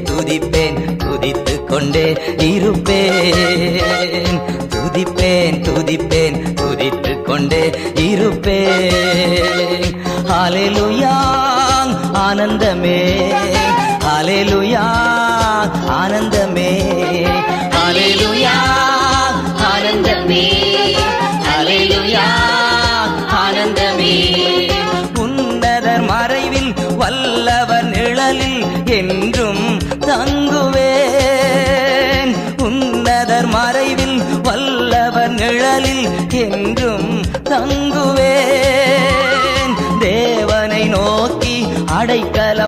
துதிப்பேன் துதித்துக் கொண்டே இருப்பேன். துதிப்பேன் துதிப்பேன் துதித்துக் கொண்டே இருப்பேன். ஹல்லேலூயா ஆனந்தமே, ஹல்லேலூயா ஆனந்தமே, ஹல்லேலூயா ஆனந்தமே, ஹல்லேலூயா ஆனந்தமே. உன்னதர் மறைவில் வல்லவர் நிழலில் என்றும் தங்குவேன். உன்னதர் மறைவில் வல்லவர் நிழலில் என்றும் தங்குவேன். தேவனை நோக்கி அடைக்கலம்